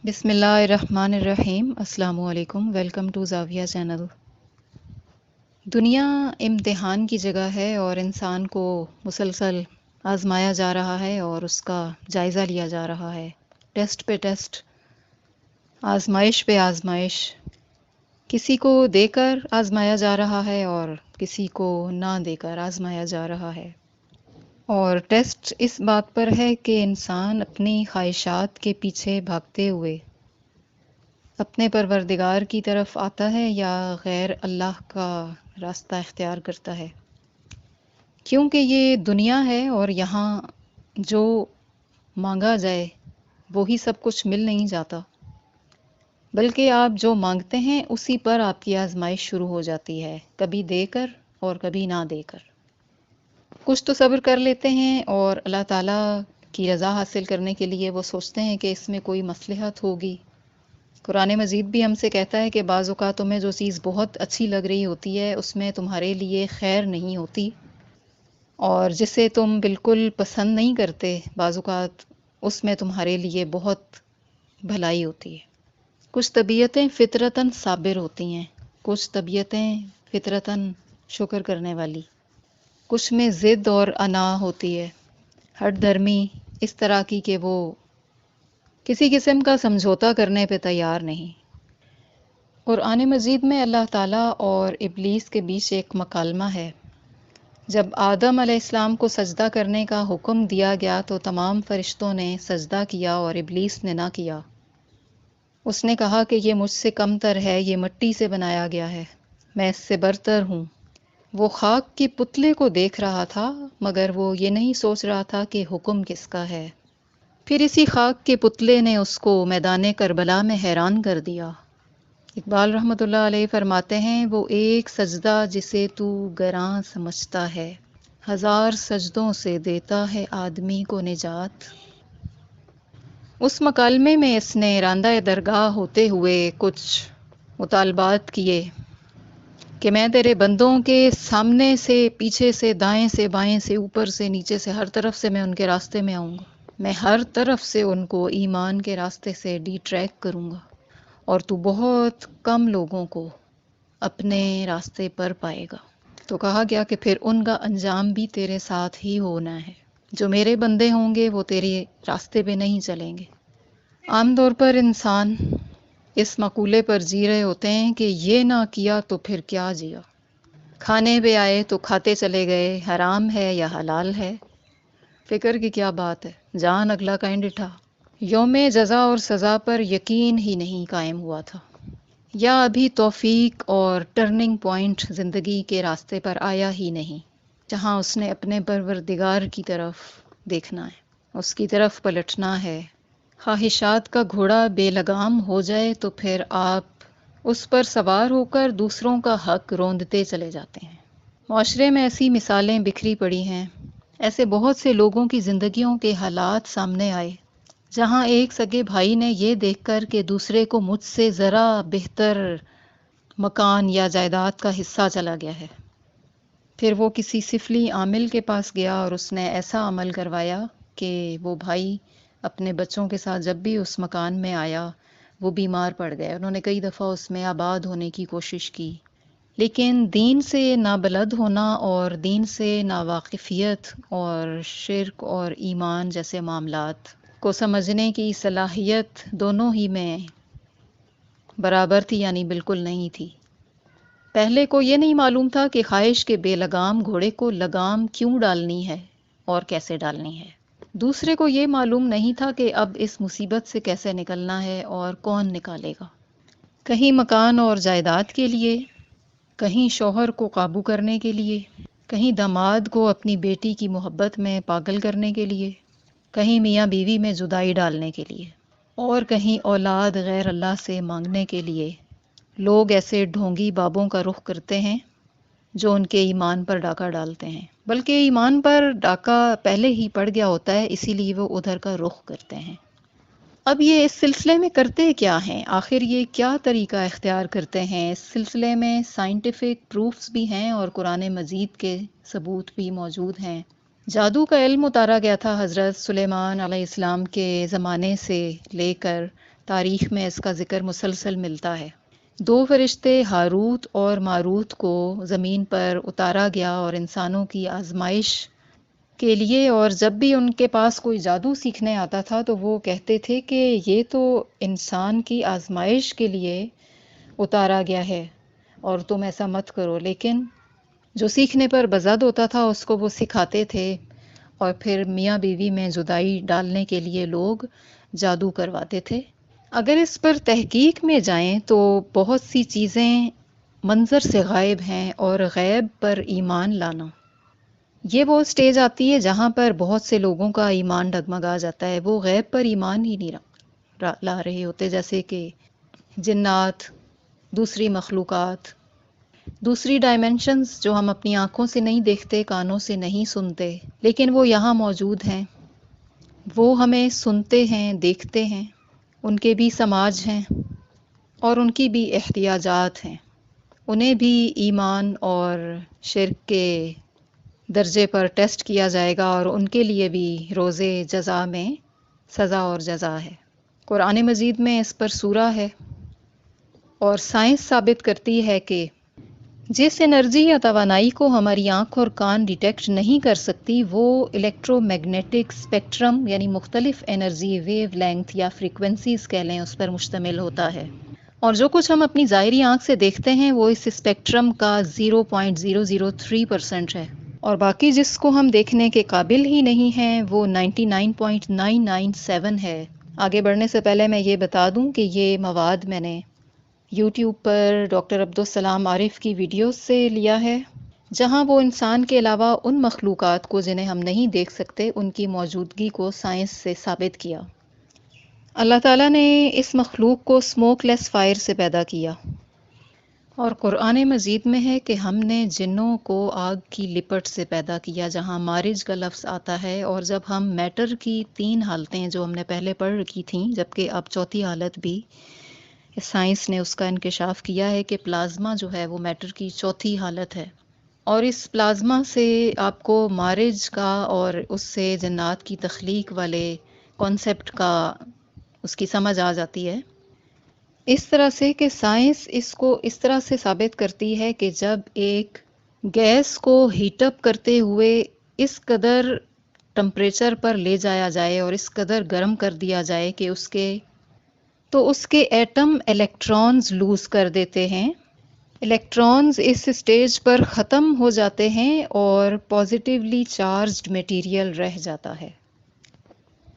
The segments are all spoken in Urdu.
بسم اللہ الرحمن الرحیم۔ السلام علیکم، ویلکم ٹو زاویہ چینل۔ دنیا امتحان کی جگہ ہے اور انسان کو مسلسل آزمایا جا رہا ہے اور اس کا جائزہ لیا جا رہا ہے، ٹیسٹ پہ ٹیسٹ، آزمائش پہ آزمائش، کسی کو دے کر آزمایا جا رہا ہے اور کسی کو نہ دے کر آزمایا جا رہا ہے۔ اور ٹیسٹ اس بات پر ہے کہ انسان اپنی خواہشات کے پیچھے بھاگتے ہوئے اپنے پروردگار کی طرف آتا ہے یا غیر اللہ کا راستہ اختیار کرتا ہے، کیونکہ یہ دنیا ہے اور یہاں جو مانگا جائے وہی سب کچھ مل نہیں جاتا، بلکہ آپ جو مانگتے ہیں اسی پر آپ کی آزمائش شروع ہو جاتی ہے، کبھی دے کر اور کبھی نہ دے کر۔ کچھ تو صبر کر لیتے ہیں اور اللہ تعالیٰ کی رضا حاصل کرنے کے لیے وہ سوچتے ہیں کہ اس میں کوئی مصلحت ہوگی۔ قرآن مجید بھی ہم سے کہتا ہے کہ بعض اوقات تمہیں جو چیز بہت اچھی لگ رہی ہوتی ہے اس میں تمہارے لیے خیر نہیں ہوتی، اور جسے تم بالکل پسند نہیں کرتے بعض اوقات اس میں تمہارے لیے بہت بھلائی ہوتی ہے۔ کچھ طبیعتیں فطرتاً صابر ہوتی ہیں، کچھ طبیعتیں فطرتاً شکر کرنے والی، کچھ میں ضد اور انا ہوتی ہے، ہٹ دھرمی اس طرح کی کہ وہ کسی قسم کا سمجھوتا کرنے پہ تیار نہیں۔ قرآن مجید میں اللہ تعالیٰ اور ابلیس کے بیچ ایک مکالمہ ہے۔ جب آدم علیہ السلام کو سجدہ کرنے کا حکم دیا گیا تو تمام فرشتوں نے سجدہ کیا اور ابلیس نے نہ کیا۔ اس نے کہا کہ یہ مجھ سے کم تر ہے، یہ مٹی سے بنایا گیا ہے، میں اس سے برتر ہوں۔ وہ خاک کے پتلے کو دیکھ رہا تھا مگر وہ یہ نہیں سوچ رہا تھا کہ حکم کس کا ہے۔ پھر اسی خاک کے پتلے نے اس کو میدان کربلا میں حیران کر دیا۔ اقبال رحمۃ اللہ علیہ فرماتے ہیں، وہ ایک سجدہ جسے تو گراں سمجھتا ہے، ہزار سجدوں سے دیتا ہے آدمی کو نجات۔ اس مکالمے میں اس نے راندہ درگاہ ہوتے ہوئے کچھ مطالبات کیے کہ میں تیرے بندوں کے سامنے سے، پیچھے سے، دائیں سے، بائیں سے، اوپر سے، نیچے سے، ہر طرف سے میں ان کے راستے میں آؤں گا، میں ہر طرف سے ان کو ایمان کے راستے سے ڈی ٹریک کروں گا، اور تو بہت کم لوگوں کو اپنے راستے پر پائے گا۔ تو کہا گیا کہ پھر ان کا انجام بھی تیرے ساتھ ہی ہونا ہے، جو میرے بندے ہوں گے وہ تیرے راستے پہ نہیں چلیں گے۔ عام طور پر انسان اس مقولے پر جی رہے ہوتے ہیں کہ یہ نہ کیا تو پھر کیا جیا، کھانے پہ آئے تو کھاتے چلے گئے، حرام ہے یا حلال ہے، فکر کی کیا بات ہے، جان اگلا کہیں ڈٹھا۔ یوم جزا اور سزا پر یقین ہی نہیں قائم ہوا تھا، یا ابھی توفیق اور ٹرننگ پوائنٹ زندگی کے راستے پر آیا ہی نہیں، جہاں اس نے اپنے پروردگار کی طرف دیکھنا ہے، اس کی طرف پلٹنا ہے۔ خواہشات کا گھوڑا بے لگام ہو جائے تو پھر آپ اس پر سوار ہو کر دوسروں کا حق روندتے چلے جاتے ہیں۔ معاشرے میں ایسی مثالیں بکھری پڑی ہیں، ایسے بہت سے لوگوں کی زندگیوں کے حالات سامنے آئے جہاں ایک سگے بھائی نے یہ دیکھ کر کہ دوسرے کو مجھ سے ذرا بہتر مکان یا جائیداد کا حصہ چلا گیا ہے، پھر وہ کسی سفلی عامل کے پاس گیا اور اس نے ایسا عمل کروایا کہ وہ بھائی اپنے بچوں کے ساتھ جب بھی اس مکان میں آیا وہ بیمار پڑ گئے۔ انہوں نے کئی دفعہ اس میں آباد ہونے کی کوشش کی، لیکن دین سے نابلد ہونا اور دین سے ناواقفیت اور شرک اور ایمان جیسے معاملات کو سمجھنے کی صلاحیت دونوں ہی میں برابر تھی، یعنی بالکل نہیں تھی۔ پہلے کو یہ نہیں معلوم تھا کہ خواہش کے بے لگام گھوڑے کو لگام کیوں ڈالنی ہے اور کیسے ڈالنی ہے۔ دوسرے کو یہ معلوم نہیں تھا کہ اب اس مصیبت سے کیسے نکلنا ہے اور کون نکالے گا۔ کہیں مکان اور جائیداد کے لیے، کہیں شوہر کو قابو کرنے کے لیے، کہیں داماد کو اپنی بیٹی کی محبت میں پاگل کرنے کے لیے، کہیں میاں بیوی میں جدائی ڈالنے کے لیے، اور کہیں اولاد غیر اللہ سے مانگنے کے لیے لوگ ایسے ڈھونگی بابوں کا رخ کرتے ہیں جو ان کے ایمان پر ڈاکہ ڈالتے ہیں، بلکہ ایمان پر ڈاکہ پہلے ہی پڑ گیا ہوتا ہے، اسی لیے وہ ادھر کا رخ کرتے ہیں۔ اب یہ اس سلسلے میں کرتے کیا ہیں؟ آخر یہ کیا طریقہ اختیار کرتے ہیں؟ اس سلسلے میں سائنٹیفک پروفز بھی ہیں اور قرآن مجید کے ثبوت بھی موجود ہیں۔ جادو کا علم اتارا گیا تھا حضرت سلیمان علیہ السلام کے زمانے سے لے کر تاریخ میں اس کا ذکر مسلسل ملتا ہے۔ 2 فرشتے ہاروت اور ماروت کو زمین پر اتارا گیا اور انسانوں کی آزمائش کے لیے، اور جب بھی ان کے پاس کوئی جادو سیکھنے آتا تھا تو وہ کہتے تھے کہ یہ تو انسان کی آزمائش کے لیے اتارا گیا ہے اور تم ایسا مت کرو، لیکن جو سیکھنے پر بزد ہوتا تھا اس کو وہ سکھاتے تھے، اور پھر میاں بیوی میں جدائی ڈالنے کے لیے لوگ جادو کرواتے تھے۔ اگر اس پر تحقیق میں جائیں تو بہت سی چیزیں منظر سے غائب ہیں، اور غیب پر ایمان لانا یہ وہ سٹیج آتی ہے جہاں پر بہت سے لوگوں کا ایمان ڈگمگا جاتا ہے، وہ غیب پر ایمان ہی نہیں لا رہے ہوتے، جیسے کہ جنات، دوسری مخلوقات، دوسری ڈائمینشنز جو ہم اپنی آنکھوں سے نہیں دیکھتے، کانوں سے نہیں سنتے، لیکن وہ یہاں موجود ہیں، وہ ہمیں سنتے ہیں، دیکھتے ہیں، ان کے بھی سماج ہیں اور ان کی بھی احتیاجات ہیں، انہیں بھی ایمان اور شرک کے درجے پر ٹیسٹ کیا جائے گا، اور ان کے لیے بھی روزے جزا میں سزا اور جزا ہے۔ قرآن مجید میں اس پر سورہ ہے، اور سائنس ثابت کرتی ہے کہ جس انرجی یا توانائی کو ہماری آنکھ اور کان ڈیٹیکٹ نہیں کر سکتی، وہ الیکٹرو میگنیٹک اسپیکٹرم یعنی مختلف انرجی ویو لینتھ یا فریکوینسیز کہہ لیں، اس پر مشتمل ہوتا ہے، اور جو کچھ ہم اپنی ظاہری آنکھ سے دیکھتے ہیں وہ اس اسپیکٹرم کا 0.003% ہے، اور باقی جس کو ہم دیکھنے کے قابل ہی نہیں ہیں وہ 99.997 ہے۔ آگے بڑھنے سے پہلے میں یہ بتا دوں کہ یہ مواد میں نے یوٹیوب پر ڈاکٹر عبدالسلام عارف کی ویڈیوز سے لیا ہے، جہاں وہ انسان کے علاوہ ان مخلوقات کو جنہیں ہم نہیں دیکھ سکتے ان کی موجودگی کو سائنس سے ثابت کیا۔ اللہ تعالیٰ نے اس مخلوق کو اسموک لیس فائر سے پیدا کیا، اور قرآن مجید میں ہے کہ ہم نے جنوں کو آگ کی لپٹ سے پیدا کیا، جہاں مارج کا لفظ آتا ہے، اور جب ہم میٹر کی 3 حالتیں جو ہم نے پہلے پڑھ رکھی تھیں، جبکہ اب چوتھی حالت بھی سائنس نے اس کا انکشاف کیا ہے کہ پلازما جو ہے وہ میٹر کی چوتھی حالت ہے، اور اس پلازما سے آپ کو مارج کا اور اس سے جنات کی تخلیق والے کانسیپٹ کا اس کی سمجھ آ جاتی ہے، اس طرح سے کہ سائنس اس کو اس طرح سے ثابت کرتی ہے کہ جب ایک گیس کو ہیٹ اپ کرتے ہوئے اس قدر ٹمپریچر پر لے جایا جائے اور اس قدر گرم کر دیا جائے کہ اس کے ایٹم الیکٹرانز لوز کر دیتے ہیں، الیکٹرانز اس سٹیج پر ختم ہو جاتے ہیں اور پازیٹیولی چارجڈ میٹیریل رہ جاتا ہے،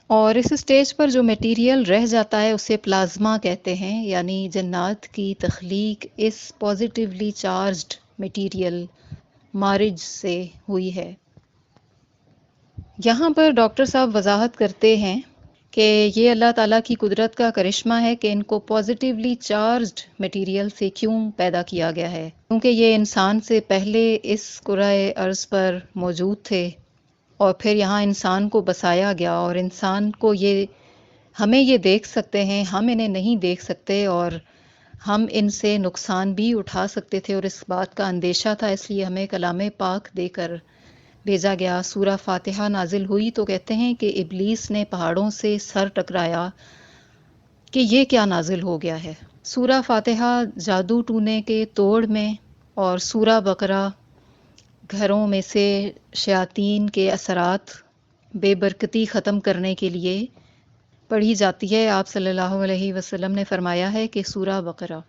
اور اس سٹیج پر جو میٹیریل رہ جاتا ہے اسے پلازما کہتے ہیں، یعنی جنات کی تخلیق اس پازیٹیولی چارجڈ میٹیریل مارج سے ہوئی ہے۔ یہاں پر ڈاکٹر صاحب وضاحت کرتے ہیں کہ یہ اللہ تعالیٰ کی قدرت کا کرشمہ ہے کہ ان کو پازیٹیولی چارجڈ میٹیریل سے کیوں پیدا کیا گیا ہے، کیونکہ یہ انسان سے پہلے اس کرۂ ارض پر موجود تھے، اور پھر یہاں انسان کو بسایا گیا، اور انسان کو ہمیں یہ دیکھ سکتے ہیں، ہم انہیں نہیں دیکھ سکتے، اور ہم ان سے نقصان بھی اٹھا سکتے تھے، اور اس بات کا اندیشہ تھا، اس لیے ہمیں کلام پاک دے کر بھیجا گیا۔ سورہ فاتحہ نازل ہوئی تو کہتے ہیں کہ ابلیس نے پہاڑوں سے سر ٹکرایا کہ یہ کیا نازل ہو گیا ہے۔ سورہ فاتحہ جادو ٹونے کے توڑ میں، اور سورہ بقرہ گھروں میں سے شیاطین کے اثرات بے برکتی ختم کرنے کے لیے پڑھی جاتی ہے۔ آپ صلی اللہ علیہ وسلم نے فرمایا ہے کہ سورہ بقرہ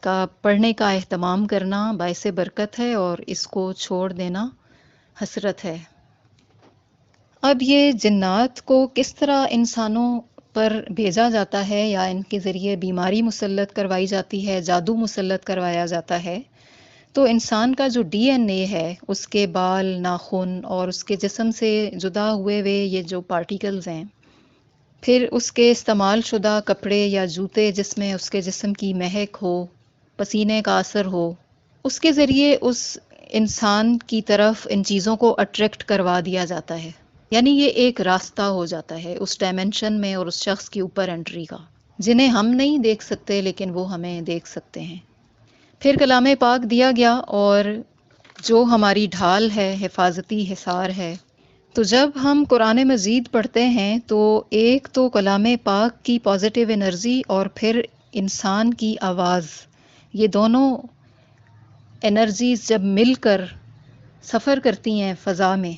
کا پڑھنے کا اہتمام کرنا باعث برکت ہے، اور اس کو چھوڑ دینا حسرت ہے۔ اب یہ جنات کو کس طرح انسانوں پر بھیجا جاتا ہے یا ان کے ذریعے بیماری مسلط کروائی جاتی ہے، جادو مسلط کروایا جاتا ہے، تو انسان کا جو ڈی این اے ہے، اس کے بال، ناخن اور اس کے جسم سے جدا ہوئے یہ جو پارٹیکلز ہیں، پھر اس کے استعمال شدہ کپڑے یا جوتے جس میں اس کے جسم کی مہک ہو، پسینے کا اثر ہو، اس کے ذریعے اس انسان کی طرف ان چیزوں کو اٹریکٹ کروا دیا جاتا ہے، یعنی یہ ایک راستہ ہو جاتا ہے اس ڈائمنشن میں اور اس شخص کے اوپر انٹری کا، جنہیں ہم نہیں دیکھ سکتے لیکن وہ ہمیں دیکھ سکتے ہیں۔ پھر کلام پاک دیا گیا، اور جو ہماری ڈھال ہے، حفاظتی حصار ہے، تو جب ہم قرآن مجید پڑھتے ہیں تو ایک تو کلام پاک کی پازیٹیو انرجی اور پھر انسان کی آواز، یہ دونوں انرجیز جب مل کر سفر کرتی ہیں فضا میں،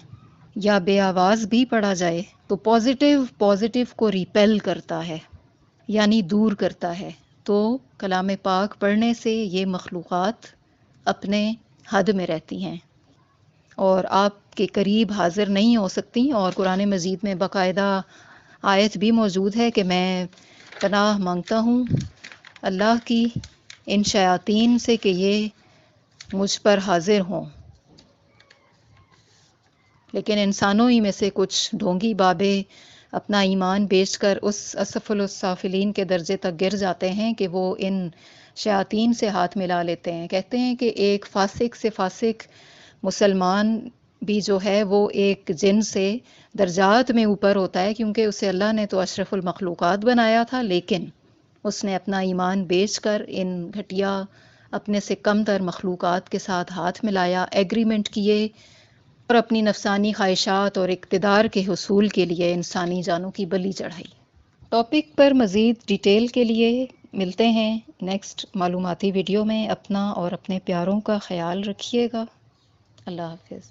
یا بے آواز بھی پڑھا جائے تو پازیٹیو کو ریپیل کرتا ہے، یعنی دور کرتا ہے۔ تو کلام پاک پڑھنے سے یہ مخلوقات اپنے حد میں رہتی ہیں اور آپ کے قریب حاضر نہیں ہو سکتی، اور قرآن مجید میں باقاعدہ آیت بھی موجود ہے کہ میں پناہ مانگتا ہوں اللہ کی ان شیاطین سے کہ یہ مجھ پر حاضر ہوں۔ لیکن انسانوں ہی میں سے کچھ ڈھونگی بابے اپنا ایمان بیچ کر اس اسفل السافلین کے درجے تک گر جاتے ہیں کہ وہ ان شیاطین سے ہاتھ ملا لیتے ہیں۔ کہتے ہیں کہ ایک فاسق سے فاسق مسلمان بھی جو ہے وہ ایک جن سے درجات میں اوپر ہوتا ہے، کیونکہ اسے اللہ نے تو اشرف المخلوقات بنایا تھا، لیکن اس نے اپنا ایمان بیچ کر ان گھٹیا اپنے سے کم تر مخلوقات کے ساتھ ہاتھ ملایا، ایگریمنٹ کیے اور اپنی نفسانی خواہشات اور اقتدار کے حصول کے لیے انسانی جانوں کی بلی چڑھائی۔ ٹاپک پر مزید ڈیٹیل کے لیے ملتے ہیں نیکسٹ معلوماتی ویڈیو میں۔ اپنا اور اپنے پیاروں کا خیال رکھیے گا۔ اللہ حافظ۔